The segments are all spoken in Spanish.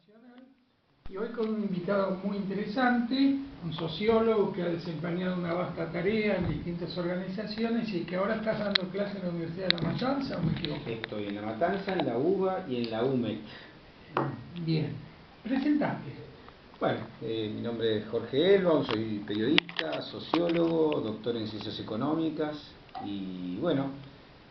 Nacional, y hoy con un invitado muy interesante, un sociólogo que ha desempeñado una vasta tarea en distintas organizaciones y que ahora está dando clase en la Universidad de La Matanza, ¿o me equivoco? Estoy en La Matanza, en la UBA y en la UMEC. Bien, presentate. Bueno, mi nombre es Jorge Elbaum, soy periodista, sociólogo, doctor en ciencias económicas y bueno,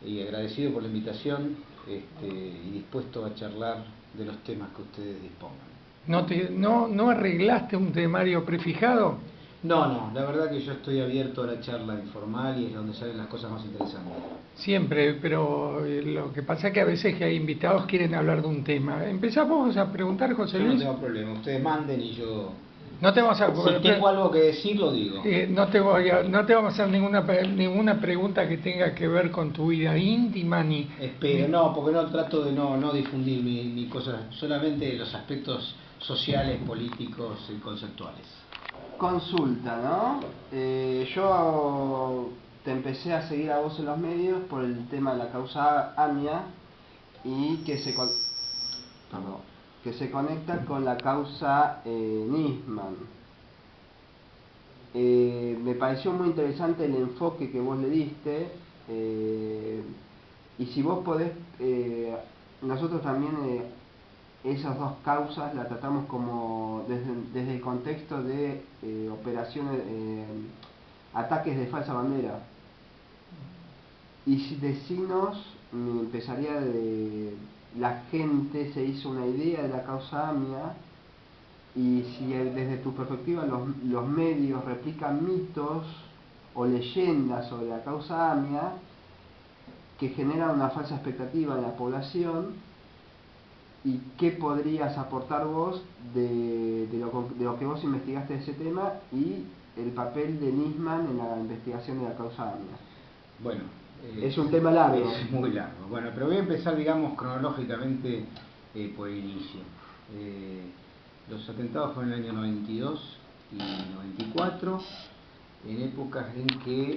agradecido por la invitación y dispuesto a charlar de los temas que ustedes dispongan. ¿No arreglaste un temario prefijado? No, la verdad que yo estoy abierto a la charla informal y es donde salen las cosas más interesantes. Siempre, pero lo que pasa es que a veces que hay invitados quieren hablar de un tema. Empezamos a preguntar, José Yo no Luis. tengo problema, ustedes manden y yo... No te vamos a... Si tengo algo que decir, lo digo. No te vamos a hacer ninguna pregunta que tenga que ver con tu vida íntima ni... Espero, no, porque no trato de no difundir mi cosa, solamente los aspectos sociales, políticos y conceptuales. Consulta, ¿no? Yo te empecé a seguir a vos en los medios por el tema de la causa AMIA y que se conecta con la causa Nisman. Me pareció muy interesante el enfoque que vos le diste y si vos podés, nosotros también esas dos causas las tratamos como desde el contexto de operaciones, ataques de falsa bandera. Y si decinos, empezaría de la gente se hizo una idea de la causa AMIA y si desde tu perspectiva los medios replican mitos o leyendas sobre la causa AMIA que generan una falsa expectativa en la población, y qué podrías aportar vos de lo que vos investigaste de ese tema y el papel de Nisman en la investigación de la causa AMIA. Bueno, es un tema largo. Es muy largo. Bueno, pero voy a empezar, digamos, cronológicamente por el inicio. Los atentados fueron en el año 92 y 94, en épocas en que,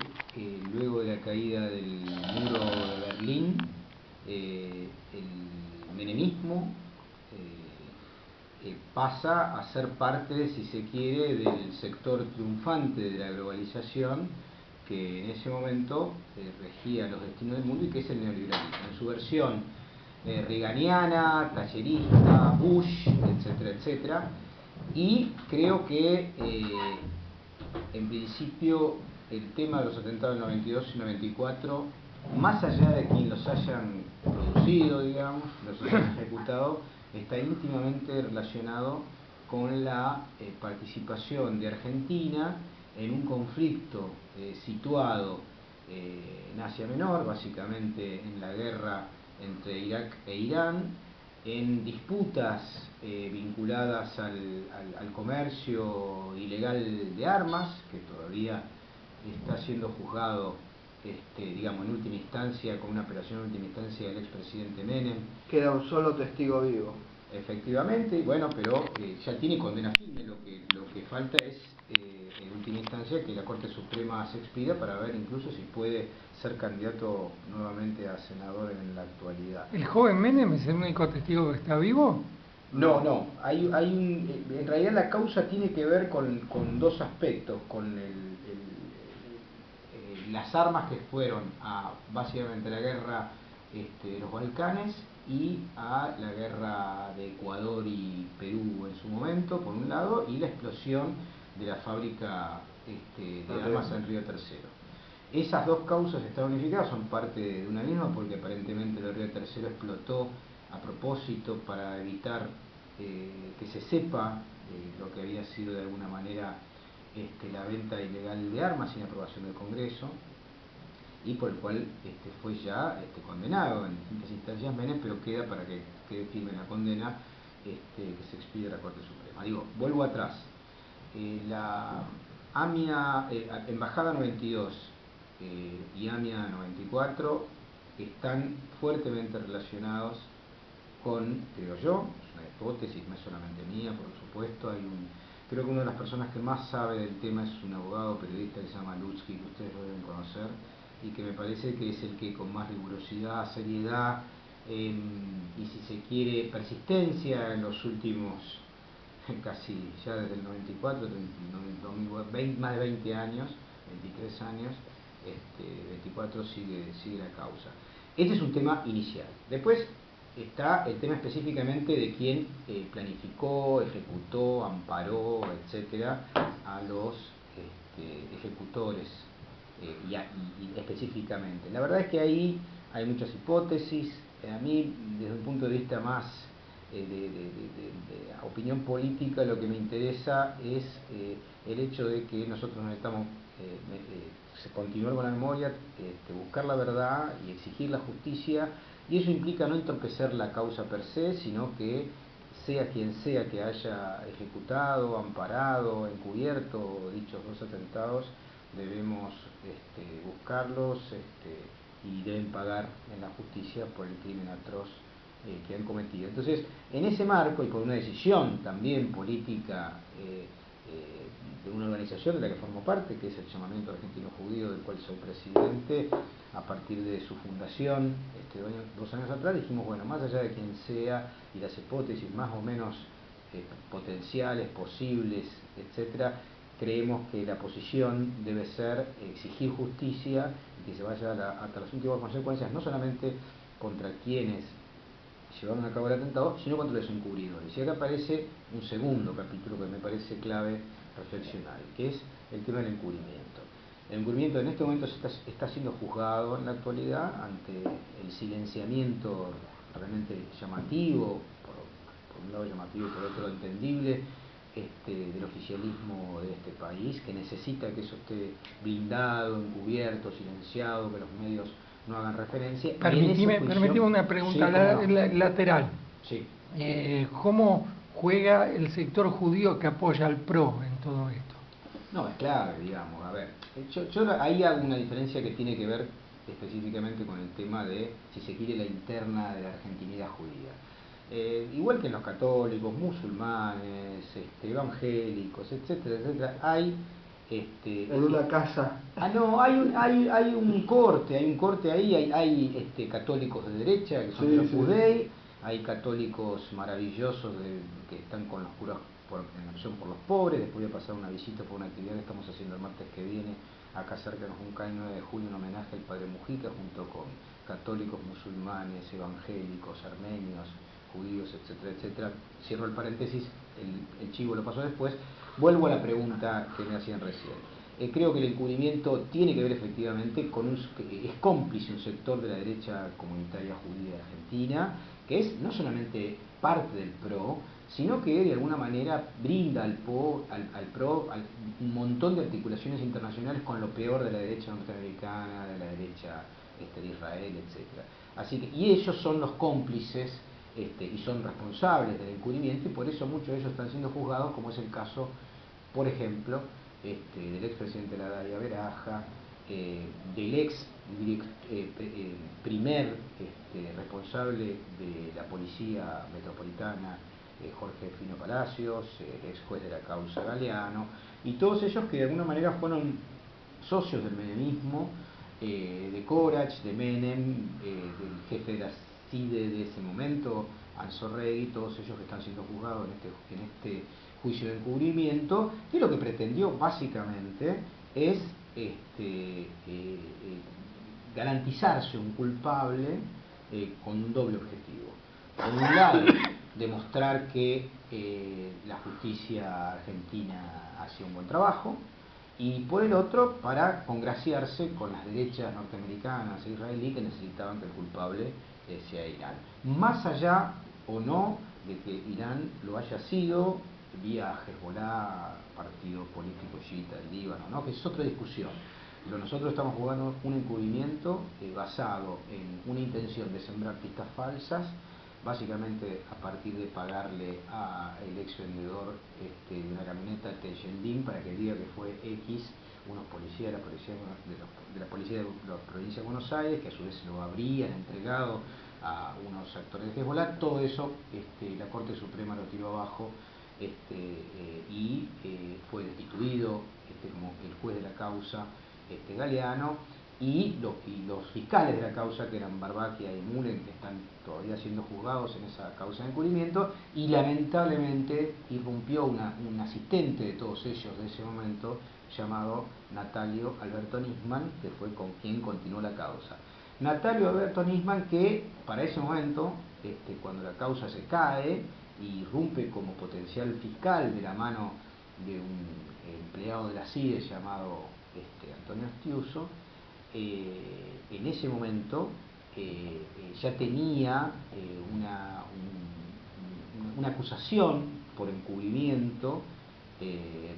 luego de la caída del muro de Berlín, el menemismo pasa a ser parte, si se quiere, del sector triunfante de la globalización que en ese momento regía los destinos del mundo y que es el neoliberalismo, en su versión reaganiana, thatcherista, Bush, etcétera, etcétera. Y creo que en principio el tema de los atentados del 92 y 94, más allá de quien los hayan producido, digamos, los hayan ejecutado, está íntimamente relacionado con la participación de Argentina en un conflicto situado en Asia Menor, básicamente en la guerra entre Irak e Irán, en disputas vinculadas al comercio ilegal de armas, que todavía está siendo juzgado, digamos, en última instancia, con una operación en última instancia del expresidente Menem. Queda un solo testigo vivo. Efectivamente, bueno, pero ya tiene condena firme. Lo que falta es, en última instancia, que la Corte Suprema se expida para ver incluso si puede ser candidato nuevamente a senador en la actualidad. ¿El joven Menem es el único testigo que está vivo? No. En realidad la causa tiene que ver con dos aspectos, con las armas que fueron a básicamente la guerra de los Balcanes y a la guerra de Ecuador y Perú en su momento, por un lado, y la explosión de la fábrica de armas en Río Tercero. Esas dos causas están unificadas, son parte de una misma, porque aparentemente el Río Tercero explotó a propósito para evitar que se sepa lo que había sido de alguna manera la venta ilegal de armas sin aprobación del Congreso, y por el cual fue ya condenado en distintas instancias Menem, pero queda para que quede firme la condena que se expide la Corte Suprema. Digo, vuelvo atrás. La AMIA, Embajada 92 y AMIA 94 están fuertemente relacionados con, creo yo, es una hipótesis, no es solamente mía, por supuesto, creo que una de las personas que más sabe del tema es un abogado periodista que se llama Lutsky, que ustedes lo deben conocer, y que me parece que es el que con más rigurosidad, seriedad y si se quiere persistencia en los últimos casi ya desde el 94, 2020, más de 20 años, 23 años, 24 sigue la causa. Este es un tema inicial. Después está el tema específicamente de quién planificó, ejecutó, amparó, etcétera, a los ejecutores y específicamente. La verdad es que ahí hay muchas hipótesis. A mí, desde un punto de vista más de opinión política, lo que me interesa es el hecho de que nosotros necesitamos continuar con la memoria, buscar la verdad y exigir la justicia, y eso implica no entorpecer la causa per se, sino que sea quien sea que haya ejecutado, amparado, encubierto dichos dos atentados, debemos buscarlos y deben pagar en la justicia por el crimen atroz que han cometido. Entonces, en ese marco y por una decisión también política de una organización de la que formo parte, que es el Llamamiento Argentino Judío, del cual soy presidente, a partir de su fundación 2 años atrás, dijimos, bueno, más allá de quien sea y las hipótesis más o menos potenciales, posibles, etcétera, creemos que la posición debe ser exigir justicia y que se vaya hasta las últimas consecuencias, no solamente contra quienes llevaron a cabo el atentado, sino contra los encubridores. Y acá aparece un segundo capítulo que me parece clave reflexionar, que es el tema del encubrimiento. El encubrimiento en este momento está siendo juzgado en la actualidad ante el silenciamiento realmente llamativo, por un lado llamativo y por otro entendible, del oficialismo de este país, que necesita que eso esté blindado, encubierto, silenciado, que los medios no hagan referencia. Permitime una pregunta lateral. Sí. ¿Cómo juega el sector judío que apoya al PRO en todo esto? No, es clave, digamos. A ver, yo ahí hago una diferencia que tiene que ver específicamente con el tema de, si se quiere, la interna de la argentinidad judía. Igual que en los católicos, musulmanes, evangélicos, etcétera, etcétera, hay en una casa. No, hay un corte ahí, hay católicos de derecha que son los Opus, hay católicos maravillosos que están con los curas en acción por los pobres. Después voy a pasar una visita por una actividad que estamos haciendo el martes que viene acá cerca de Juncal, el 9 de julio, en homenaje al Padre Mujica, junto con católicos, musulmanes, evangélicos, armenios, judíos, etcétera, etcétera. Cierro el paréntesis, el chivo lo paso después. Vuelvo a la pregunta que me hacían recién. Creo que el encubrimiento tiene que ver efectivamente con es cómplice un sector de la derecha comunitaria judía argentina, que es no solamente parte del PRO, sino que de alguna manera brinda al PRO un montón de articulaciones internacionales con lo peor de la derecha norteamericana, de la derecha de Israel, etc. Así que, y ellos son los cómplices y son responsables del encubrimiento, y por eso muchos de ellos están siendo juzgados, como es el caso, por ejemplo, del expresidente Ladaya Beraja, del primer responsable de la Policía Metropolitana, Jorge Fino Palacios, el ex juez de la causa Galeano, y todos ellos que de alguna manera fueron socios del menemismo, de Corach, de Menem, del jefe de la CIDE de ese momento, Anzorregui, todos ellos que están siendo juzgados en este juicio de encubrimiento, que lo que pretendió básicamente es garantizarse un culpable con un doble objetivo. Por un lado, demostrar que la justicia argentina hacía un buen trabajo, y por el otro, para congraciarse con las derechas norteamericanas e israelí que necesitaban que el culpable sea Irán. Más allá o no de que Irán lo haya sido vía Hezbollah, partido político chiita del Líbano, ¿no? Que es otra discusión. Pero nosotros estamos jugando un encubrimiento basado en una intención de sembrar pistas falsas, básicamente a partir de pagarle al ex vendedor de una camioneta Tejelín para que diga que fue X, unos policías de la policía de la provincia de Buenos Aires, que a su vez lo habrían entregado a unos actores de Hezbollah. Todo eso la Corte Suprema lo tiró abajo y fue destituido como el juez de la causa Galeano, y los fiscales de la causa, que eran Barbagia y Mullen, que están todavía siendo juzgados en esa causa de encubrimiento, y lamentablemente irrumpió un asistente de todos ellos de ese momento, llamado Natalio Alberto Nisman, que fue con quien continuó la causa. Natalio Alberto Nisman, que para ese momento, cuando la causa se cae y irrumpe como potencial fiscal de la mano de un empleado de la CIDE llamado Antonio Estiuso, en ese momento ya tenía una acusación por encubrimiento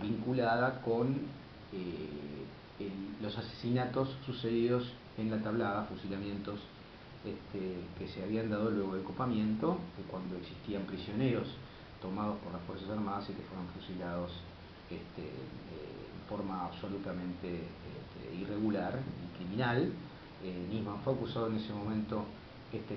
vinculada con los asesinatos sucedidos en La Tablada, fusilamientos que se habían dado luego del copamiento, cuando existían prisioneros tomados por las Fuerzas Armadas y que fueron fusilados en forma absolutamente irregular y criminal. Nisman fue acusado en ese momento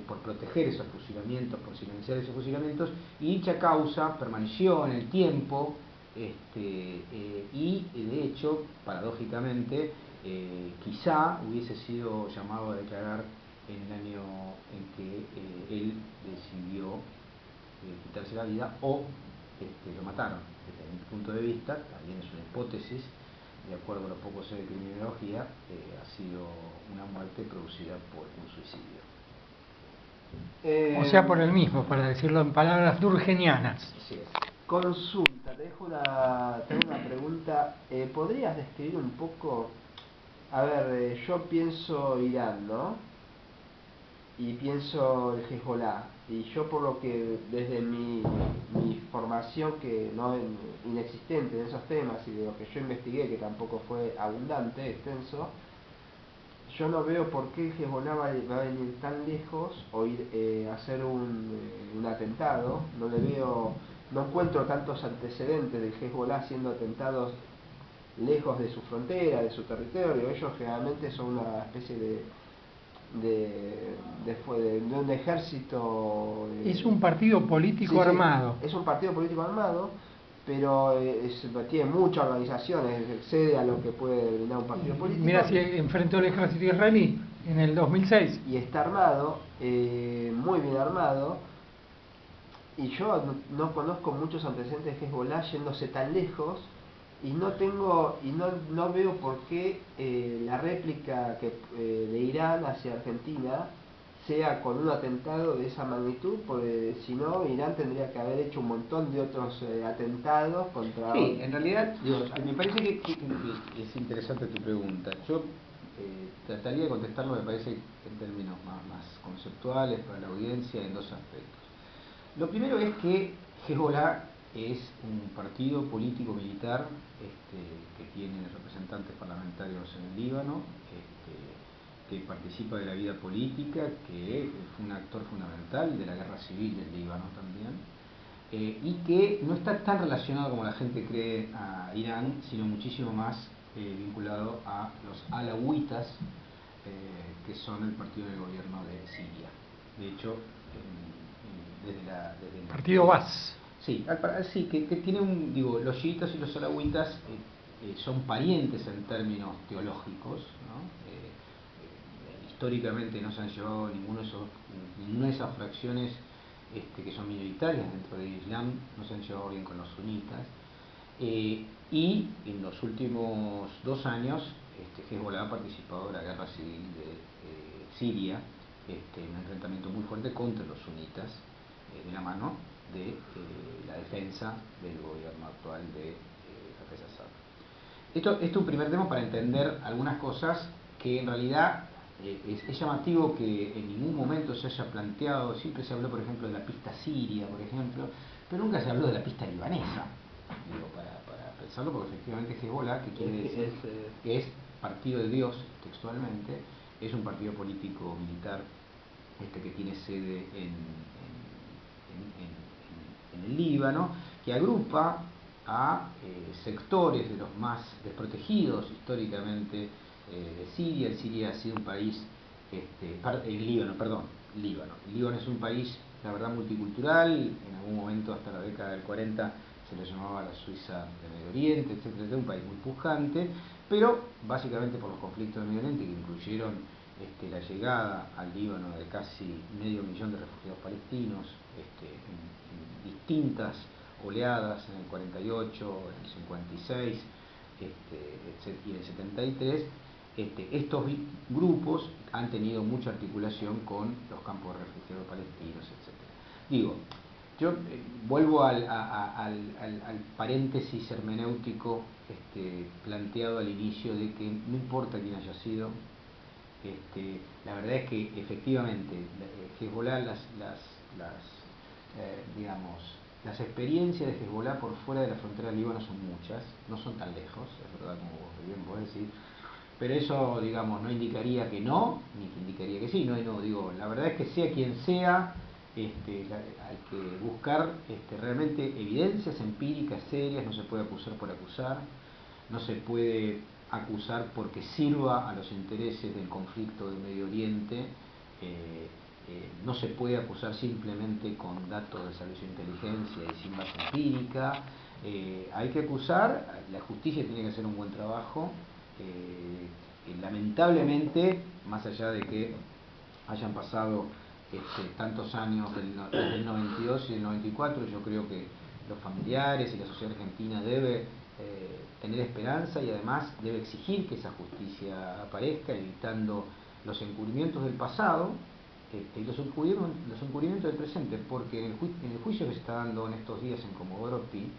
por proteger esos fusilamientos, por silenciar esos fusilamientos, y dicha causa permaneció en el tiempo y de hecho, paradójicamente, quizá hubiese sido llamado a declarar en el año en que él decidió quitarse la vida, o lo mataron. Desde mi punto de vista, también es una hipótesis, de acuerdo a lo poco sé de criminología, ha sido una muerte producida por un suicidio. O sea, por el mismo, para decirlo en palabras durkheimianas. Así es. Consulta, tengo una pregunta. ¿Podrías describir un poco? A ver, yo pienso Irán, ¿no? Y pienso el Hezbollah. Y yo, por lo que desde mi formación, que no es inexistente en esos temas, y de lo que yo investigué, que tampoco fue abundante, extenso, yo no veo por qué Hezbollah va a venir tan lejos o ir a hacer un atentado. No encuentro tantos antecedentes de Hezbollah haciendo atentados lejos de su frontera, de su territorio. Ellos generalmente son una especie de un ejército. Es un partido político sí, armado. Es un partido político armado, pero tiene muchas organizaciones, excede a lo que puede brindar un partido político. Mira, si enfrentó al ejército israelí en el 2006. Y está armado, muy bien armado. Y yo no conozco muchos antecedentes de Hezbollah yéndose tan lejos, y no veo por qué la réplica de Irán hacia Argentina sea con un atentado de esa magnitud, porque si no, Irán tendría que haber hecho un montón de otros atentados contra... Sí, en realidad, me parece que es interesante tu pregunta. Yo trataría de contestarlo, me parece, en términos más conceptuales para la audiencia, en dos aspectos. Lo primero es que Hezbollah es un partido político-militar que tiene representantes parlamentarios en el Líbano, que participa de la vida política, que fue un actor fundamental de la guerra civil del Líbano también, y que no está tan relacionado como la gente cree a Irán, sino muchísimo más vinculado a los alawitas, que son el partido del gobierno de Siria. De hecho, desde el Partido Baaz. Sí, que tiene los chiitas y los alawitas son parientes en términos teológicos, ¿no? Históricamente no se han llevado ninguna de esas fracciones que son minoritarias dentro del Islam, no se han llevado bien con los sunitas, y en los últimos 2 años Hezbollah ha participado de la guerra civil de Siria, un enfrentamiento muy fuerte contra los sunitas, de la mano de la defensa del gobierno actual de Hafez Assad. Esto es un primer tema para entender algunas cosas que en realidad es llamativo que en ningún momento se haya planteado. Siempre se habló, por ejemplo, de la pista siria, por ejemplo, pero nunca se habló de la pista libanesa, para pensarlo, porque efectivamente Hezbollah, que quiere decir que es partido de Dios textualmente, es un partido político militar que tiene sede en el Líbano, que agrupa a sectores de los más desprotegidos históricamente de Siria. Siria ha sido un país, Líbano. El Líbano es un país, la verdad, multicultural. En algún momento, hasta la década del 40, se lo llamaba la Suiza de Medio Oriente, etcétera, un país muy pujante, pero básicamente por los conflictos de Medio Oriente que incluyeron la llegada al Líbano de casi 500.000 de refugiados palestinos en distintas oleadas, en el 48, en el 56 y en el 73. Estos grupos han tenido mucha articulación con los campos de refugiados palestinos, etcétera. Digo, yo vuelvo al paréntesis hermenéutico planteado al inicio de que no importa quién haya sido, la verdad es que efectivamente Hezbollah, las experiencias de Hezbollah por fuera de la frontera del Líbano son muchas, no son tan lejos, es verdad, como bien podés decir, pero eso, digamos, no indicaría que no, ni que indicaría que sí, digo, la verdad es que sea quien sea, hay que buscar realmente evidencias empíricas serias, no se puede acusar por acusar, no se puede acusar porque sirva a los intereses del conflicto del Medio Oriente, no se puede acusar simplemente con datos de servicio de inteligencia y sin base empírica, hay que acusar, la justicia tiene que hacer un buen trabajo, lamentablemente, más allá de que hayan pasado tantos años desde el 92 y el 94, yo creo que los familiares y la sociedad argentina debe tener esperanza y además debe exigir que esa justicia aparezca, evitando los encubrimientos del pasado y los encubrimientos del presente, porque en el juicio que se está dando en estos días en Comodoro Pi,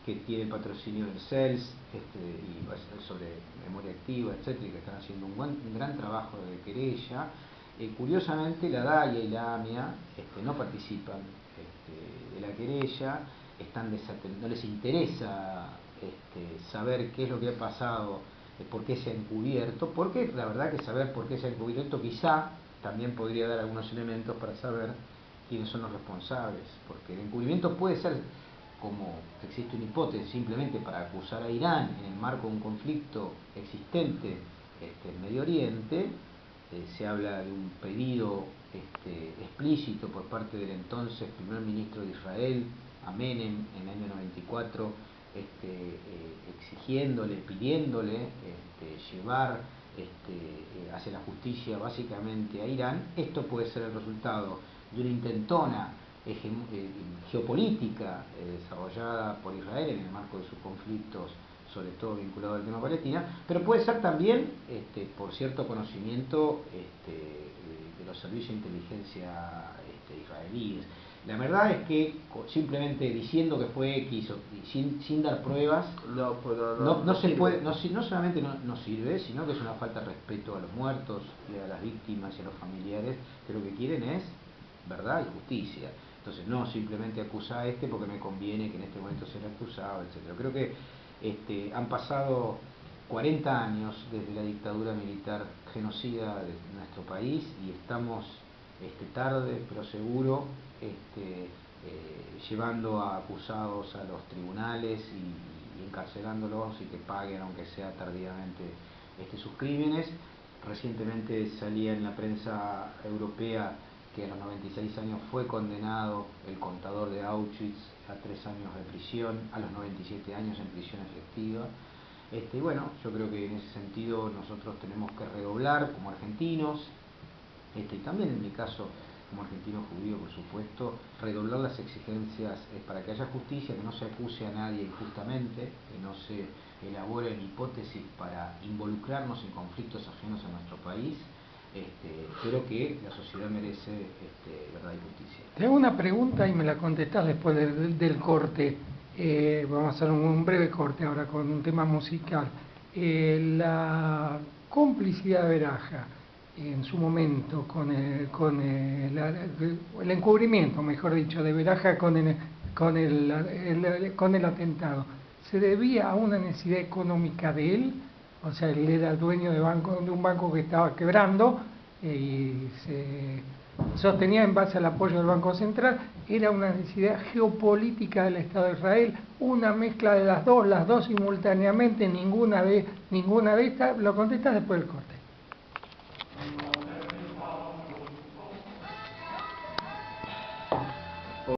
que tiene el patrocinio del CELS y sobre memoria activa, etcétera, y que están haciendo un gran trabajo de querella, curiosamente la DAIA y la AMIA no participan de la querella, no les interesa saber qué es lo que ha pasado, por qué se ha encubierto, porque la verdad que saber por qué se ha encubierto quizá también podría dar algunos elementos para saber quiénes son los responsables, porque el encubrimiento puede ser, como existe una hipótesis, simplemente para acusar a Irán en el marco de un conflicto existente en Medio Oriente. Se habla de un pedido explícito por parte del entonces primer ministro de Israel, a Menem, en el año 94, exigiéndole, pidiéndole llevar hacia la justicia básicamente a Irán. Esto puede ser el resultado de una intentona geopolítica desarrollada por Israel en el marco de sus conflictos, sobre todo vinculado al tema Palestina, pero puede ser también por cierto conocimiento de los servicios de inteligencia israelíes. La verdad es que simplemente diciendo que fue X sin dar pruebas no se puede, no solamente no sirve, sino que es una falta de respeto a los muertos y a las víctimas y a los familiares, que lo que quieren es verdad y justicia. Entonces no simplemente acusa a porque me conviene que en este momento sea acusado, etcétera. Creo que han pasado 40 años desde la dictadura militar genocida de nuestro país y estamos tarde pero seguro llevando a acusados a los tribunales y encarcelándolos y que paguen, aunque sea tardíamente, sus crímenes. Recientemente salía en la prensa europea que a los 96 años fue condenado el contador de Auschwitz a 3 años de prisión, a los 97 años en prisión efectiva. Bueno, yo creo que en ese sentido nosotros tenemos que redoblar como argentinos, y también en mi caso como argentino judío, por supuesto, redoblar las exigencias para que haya justicia, que no se acuse a nadie injustamente, que no se elaboren hipótesis para involucrarnos en conflictos ajenos a nuestro país, pero que la sociedad merece verdad y justicia. Te hago una pregunta y me la contestás después del corte. Vamos a hacer un breve corte ahora con un tema musical. La complicidad de Beraja en su momento con el encubrimiento, mejor dicho, de Beraja con el atentado, ¿se debía a una necesidad económica de él? O sea, él era el dueño de un banco que estaba quebrando y se sostenía en base al apoyo del Banco Central. Era una necesidad geopolítica del Estado de Israel, una mezcla de las dos simultáneamente, ninguna de estas. Lo contestas después del corte.